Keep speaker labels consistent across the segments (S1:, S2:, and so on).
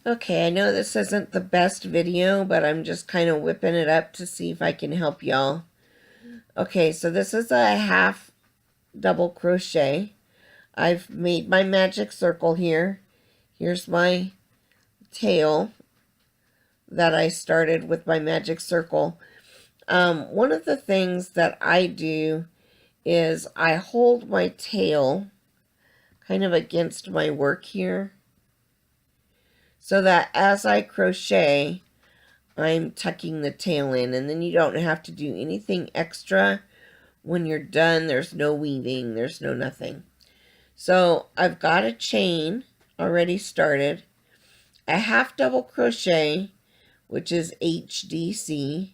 S1: Okay, I know this isn't the best video, but I'm just kind of whipping it up to see if I can help y'all. Okay, so this is a half double crochet. I've made my magic circle here. Here's my tail that I started with my magic circle. One of the things that I do is I hold my tail kind of against my work here, so that as I crochet, I'm tucking the tail in, and then you don't have to do anything extra. When you're done, there's no weaving, there's no nothing. So I've got a chain already started, a half double crochet, which is HDC.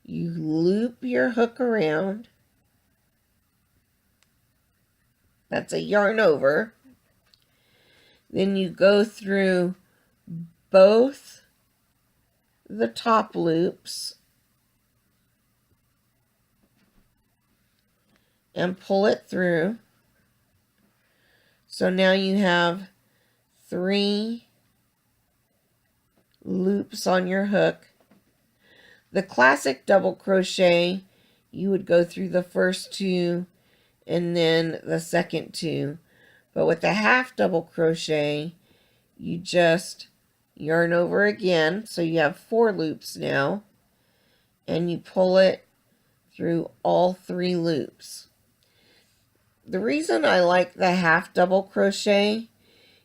S1: You loop your hook around. That's a yarn over. Then you go through both the top loops and pull it through. So now you have 3 loops on your hook. The classic double crochet, you would go through the first 2 and then the second 2. But with the half double crochet, you just yarn over again, so you have 4 loops now, and you pull it through all 3 loops. The reason I like the half double crochet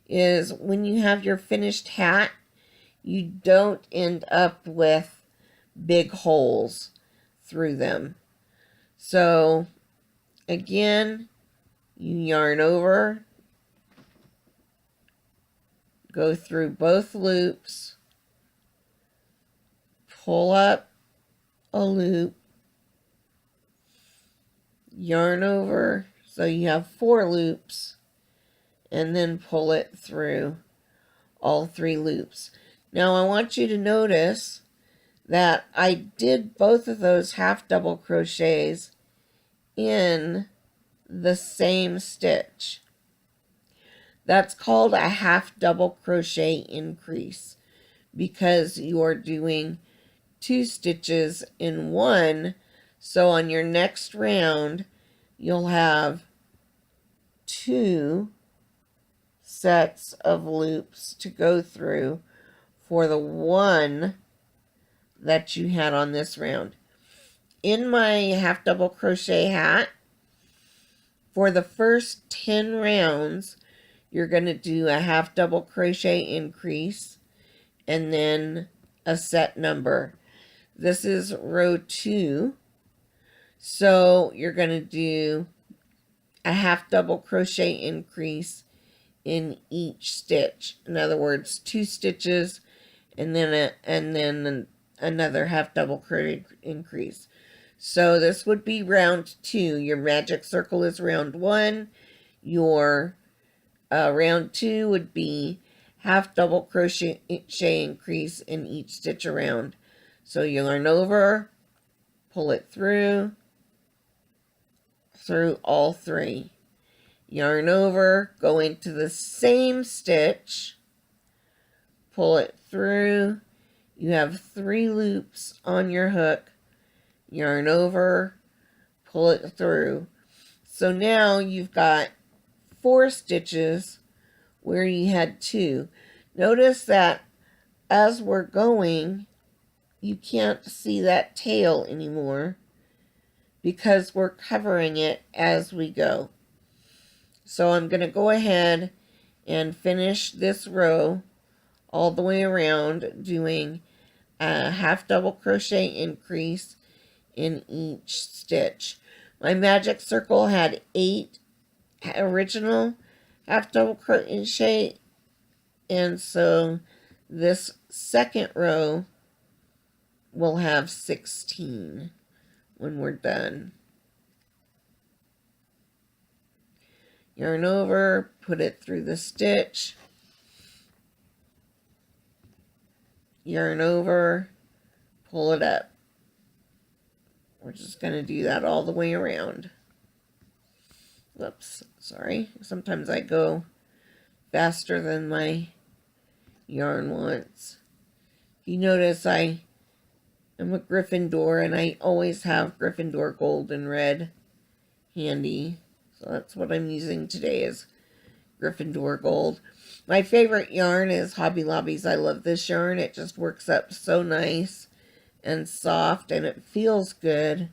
S1: is when you have your finished hat, you don't end up with big holes through them. So again, you yarn over, go through both loops, pull up a loop, yarn over, so you have 4 loops, and then pull it through all 3 loops. Now I want you to notice that I did both of those half double crochets in the same stitch. That's called a half double crochet increase, because you are doing 2 stitches in one. So on your next round, you'll have 2 sets of loops to go through for the one that you had on this round. In my half double crochet hat, for the first 10 rounds, you're going to do a half double crochet increase and then a set number. This is row 2. So you're going to do a half double crochet increase in each stitch. In other words, 2 stitches and then another half double crochet increase. So this would be round 2. Your magic circle is round 1. Your round 2 would be half double crochet increase in each stitch around. So you yarn over, pull it through all 3. Yarn over, go into the same stitch, pull it through. You have 3 loops on your hook, yarn over, pull it through. So now you've got 4 stitches where you had 2. Notice that as we're going, you can't see that tail anymore because we're covering it as we go. So I'm going to go ahead and finish this row all the way around, doing a half double crochet increase in each stitch. My magic circle had 8 original half double crochet, and so this second row will have 16 when we're done. Yarn over, put it through the stitch, yarn over, pull it up. We're just going to do that all the way around. Whoops, sorry. Sometimes I go faster than my yarn once. You notice I'm a Gryffindor, and I always have Gryffindor gold and red handy. So that's what I'm using today, is Gryffindor gold. My favorite yarn is Hobby Lobby's. I love this yarn. It just works up so nice and soft, and it feels good,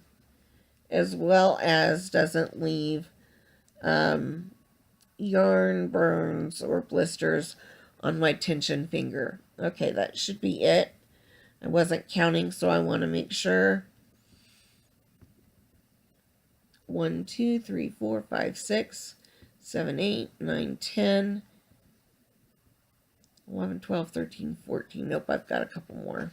S1: as well as doesn't leave yarn burns or blisters on my tension finger. Okay, that should be it. I wasn't counting, so I want to make sure. 1, 2, 3, 4, 5, 6, 7, 8, 9, 10, 11, 12, 13, 14. Nope, I've got a couple more.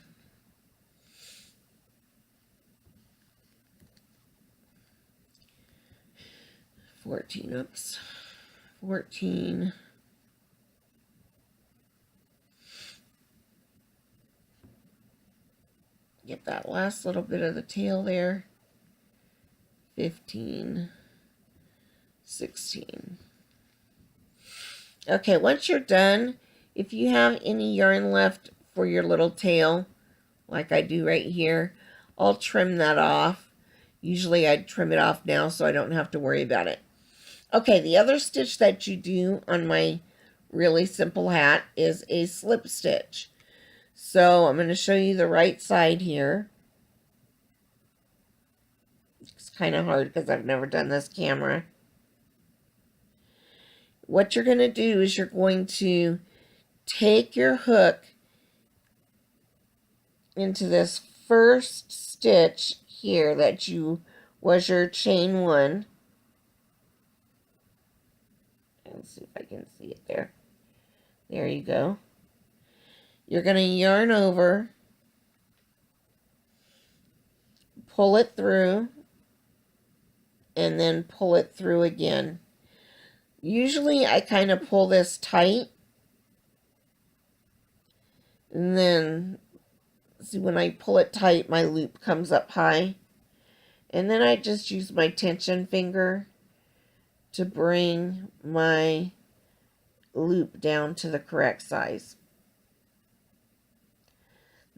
S1: 14, oops. 14. Get that last little bit of the tail there. 15. 16. Okay, once you're done, if you have any yarn left for your little tail, like I do right here, I'll trim that off. Usually I'd trim it off now so I don't have to worry about it. Okay, the other stitch that you do on my really simple hat is a slip stitch. So I'm going to show you the right side here. It's kind of hard because I've never done this camera. What you're going to do is you're going to take your hook into this first stitch here that was your chain 1. Let's see if I can see it there. There you go. You're going to yarn over, pull it through, and then pull it through again. Usually I kind of pull this tight, and then, see, when I pull it tight, my loop comes up high. And then I just use my tension finger to bring my loop down to the correct size.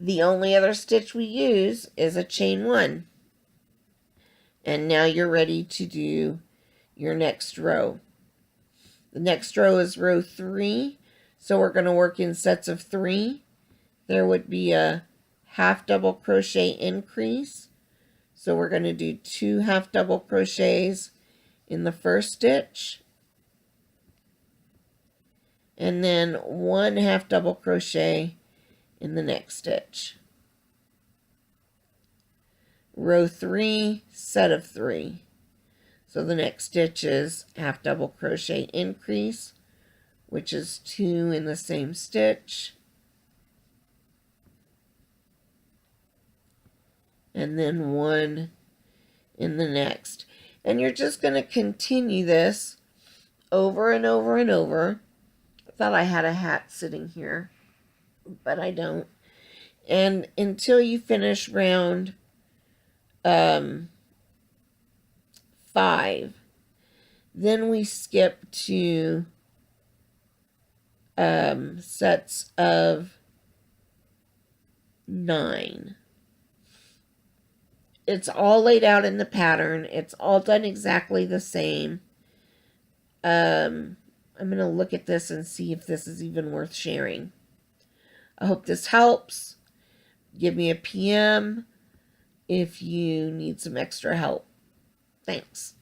S1: The only other stitch we use is a chain 1. And now you're ready to do your next row. The next row is row 3, so we're going to work in sets of 3. There would be a half double crochet increase, so we're going to do 2 half double crochets in the first stitch, and then 1 half double crochet in the next stitch. Row 3, set of 3. So the next stitch is half double crochet increase, which is 2 in the same stitch, and then 1 in the next. And you're just going to continue this over and over and over. I thought I had a hat sitting here, but I don't. And until you finish round 5. Then we skip to sets of 9. It's all laid out in the pattern. It's all done exactly the same. I'm going to look at this and see if this is even worth sharing. I hope this helps. Give me a PM if you need some extra help. Thanks.